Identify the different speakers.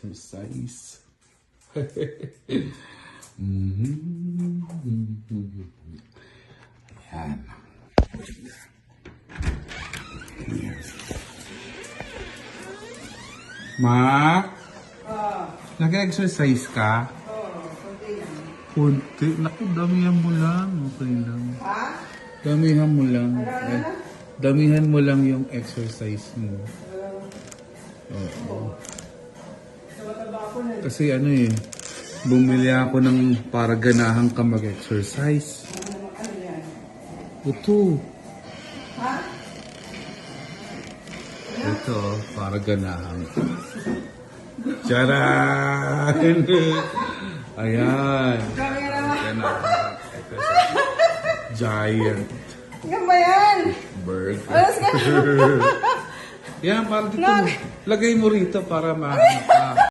Speaker 1: exercise. Ayan. Ma? Nag-exercise ka? Kunti. Naku, damihan mo lang. Okay lang.
Speaker 2: Ha?
Speaker 1: Damihan mo lang.
Speaker 2: Ano?
Speaker 1: Damihan mo lang yung exercise mo. Oo. Kasi ano eh, bumili ako ng para ganahan ka mag-exercise.
Speaker 2: Ano yan?
Speaker 1: Ito.
Speaker 2: Ha?
Speaker 1: Ito, para ganahan ka. Charan! Ayan.
Speaker 2: Camera.
Speaker 1: Ganahan ka. Giant
Speaker 2: Yan ba yan?
Speaker 1: burger.
Speaker 2: Alas ka.
Speaker 1: Yan, para dito. Lagay mo rito para ma...